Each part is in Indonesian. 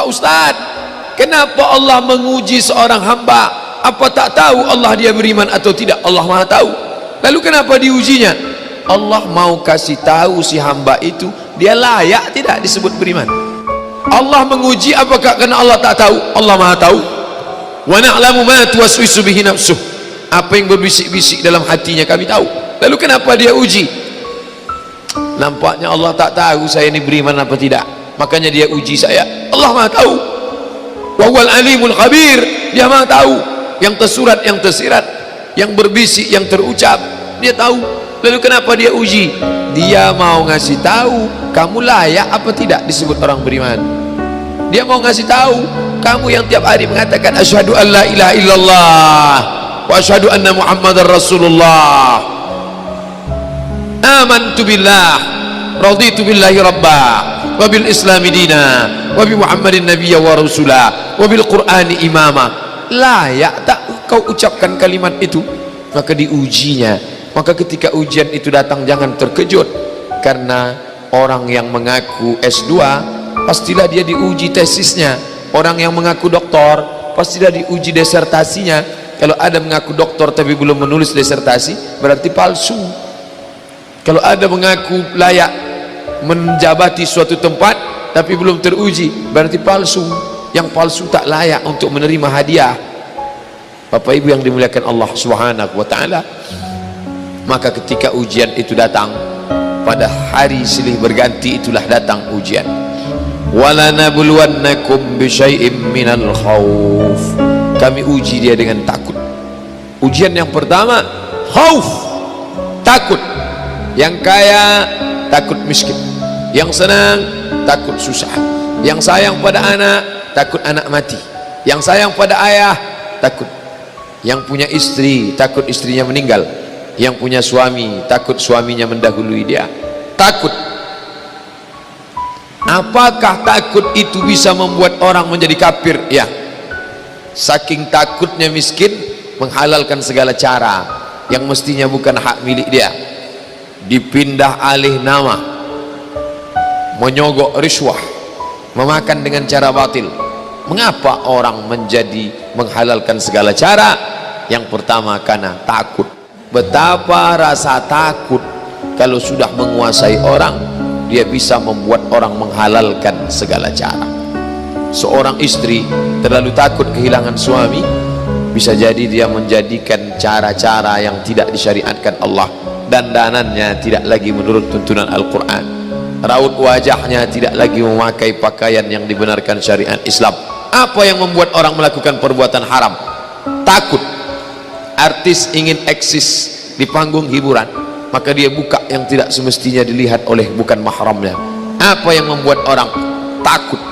Pak Ustaz, kenapa Allah menguji seorang hamba? Apa tak tahu Allah dia beriman atau tidak? Allah Maha tahu. Lalu kenapa diujinya? Allah mau kasih tahu si hamba itu dia layak tidak disebut beriman. Allah menguji apakah karena Allah tak tahu? Allah Maha tahu. Wa na'lamu ma tuwaswisu bihi nafsuh. Apa yang berbisik-bisik dalam hatinya kami tahu. Lalu kenapa dia uji? Nampaknya Allah tak tahu saya ini beriman apa tidak, makanya dia uji saya. Allah Maha tahu. Wa huwal alimul khabir. Dia Maha tahu yang tersurat, yang tersirat, yang berbisik, yang terucap, dia tahu. Lalu kenapa dia uji? Dia mau ngasih tahu kamu layak apa tidak disebut orang beriman. Dia mau ngasih tahu kamu yang tiap hari mengatakan asyhadu an la ilaha illallah wa asyhadu anna muhammadar rasulullah, amantu billah, raditu billahi rabba, wa bil islami dina, wa bi muhammadin nabiyya wa rasulah, wa bil qur'ani imama. Layak tak kau ucapkan kalimat itu? Maka diujinya. Maka ketika ujian itu datang jangan terkejut, karena orang yang mengaku S2 pastilah dia diuji tesisnya. Orang yang mengaku doktor pastilah diuji disertasinya. Kalau ada mengaku doktor tapi belum menulis disertasi, berarti palsu. Kalau ada mengaku layak menjabati suatu tempat tapi belum teruji, berarti palsu. Yang palsu tak layak untuk menerima hadiah. Bapak Ibu yang dimuliakan Allah Subhanahu wa taala, maka ketika ujian itu datang, pada hari silih berganti itulah datang ujian. Wala nabluwannakum bisyai'im minal khauf. Kami uji dia dengan takut. Ujian yang pertama khauf, takut. Yang kaya takut miskin, yang senang takut susah, yang sayang pada anak takut anak mati, yang sayang pada ayah takut, yang punya istri takut istrinya meninggal, yang punya suami takut suaminya mendahului dia. Takut. Apakah takut itu bisa membuat orang menjadi kafir? Ya, saking takutnya miskin menghalalkan segala cara yang mestinya bukan hak milik dia, dipindah alih nama, menyogok riswah, memakan dengan cara batil. Mengapa orang menjadi menghalalkan segala cara? Yang pertama karena takut. Betapa rasa takut kalau sudah menguasai orang, dia bisa membuat orang menghalalkan segala cara. Seorang istri terlalu takut kehilangan suami, bisa jadi dia menjadikan cara-cara yang tidak disyariatkan Allah. Dandanannya tidak lagi menurut tuntunan Al-Quran, raut wajahnya tidak lagi memakai pakaian yang dibenarkan syariat Islam. Apa yang membuat orang melakukan perbuatan haram? Takut. Artis ingin eksis di panggung hiburan, maka dia buka yang tidak semestinya dilihat oleh bukan mahramnya. Apa yang membuat orang takut?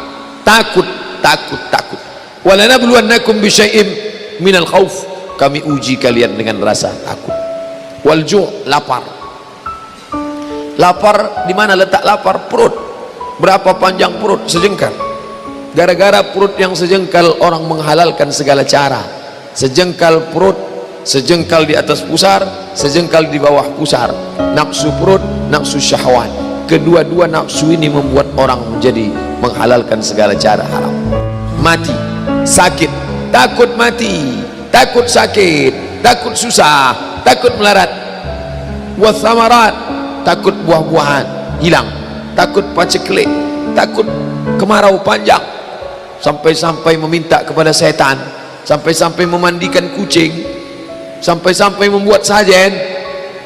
Takut, takut, takut. Walanabluwannakum bisyai'im minal khauf. Kami uji kalian dengan rasa takut. Walju', lapar. Lapar, di mana letak lapar? Perut. Berapa panjang perut? Sejengkal. Gara-gara perut yang sejengkal orang menghalalkan segala cara. Sejengkal perut, sejengkal di atas pusar, sejengkal di bawah pusar. Nafsu perut, nafsu syahwat. Kedua-dua nafsu ini membuat orang menjadi menghalalkan segala cara haram. Mati, sakit, takut mati, takut sakit, takut susah, takut melarat. Wathamarat, takut buah-buahan hilang, takut paceklik, takut kemarau panjang, sampai-sampai meminta kepada setan, sampai-sampai memandikan kucing, sampai-sampai membuat sajen.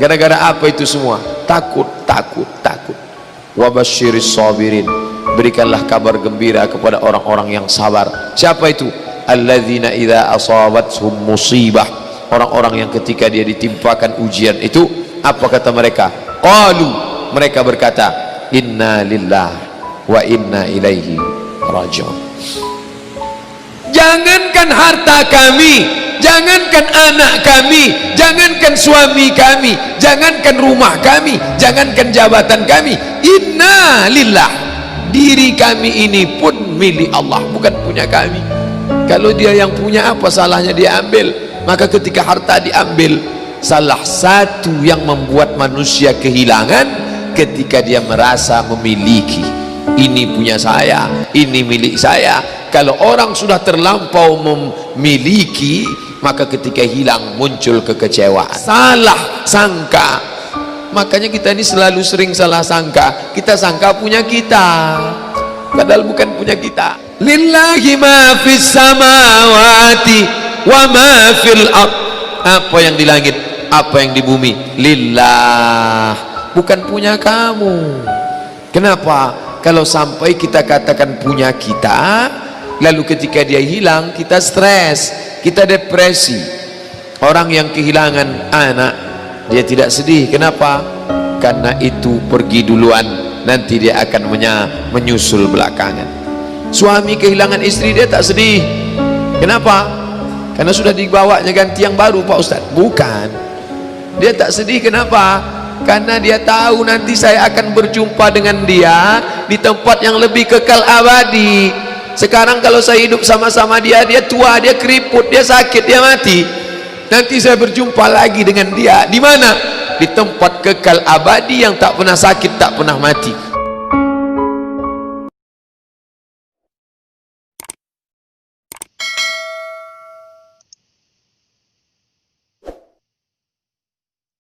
Gara-gara apa itu semua? Takut, takut, takut. Wabasyiris sabirin, berikanlah kabar gembira kepada orang-orang yang sabar. Siapa itu? Alladzina idza asabathum musibah, orang-orang yang ketika dia ditimpakan ujian itu, apa kata mereka? Qalu, mereka berkata, inna lillah wa inna ilaihi raji'un. Jangankan harta kami, jangankan anak kami, jangankan suami kami, jangankan rumah kami, jangankan jabatan kami, inna lillah, diri kami ini pun milik Allah, bukan punya kami. Kalau dia yang punya, apa salahnya dia ambil? Maka ketika harta diambil, salah satu yang membuat manusia kehilangan ketika dia merasa memiliki. ini punya saya, ini milik saya. Kalau orang sudah terlampau memiliki, maka ketika hilang muncul kekecewaan, salah sangka. Makanya kita ini selalu sering salah sangka. Kita sangka punya kita, padahal bukan punya kita. Lillahi ma fis samawati wa ma fil ard. Apa yang di langit, apa yang di bumi, lillah, bukan punya kamu. Kenapa? Kalau sampai kita katakan punya kita, lalu ketika dia hilang kita stres, kita depresi. Orang yang kehilangan anak, dia tidak sedih. Kenapa? Karena itu pergi duluan, nanti dia akan menyusul belakangan. Suami kehilangan istri, dia tak sedih. Kenapa? Karena sudah dibawanya ganti yang baru, Pak Ustadz. Bukan, dia tak sedih. Kenapa? Karena dia tahu nanti saya akan berjumpa dengan dia di tempat yang lebih kekal abadi. Sekarang kalau saya hidup sama-sama dia, dia tua, dia keriput, dia sakit, dia mati. Nanti saya berjumpa lagi dengan dia di mana? Di tempat kekal abadi yang tak pernah sakit, tak pernah mati.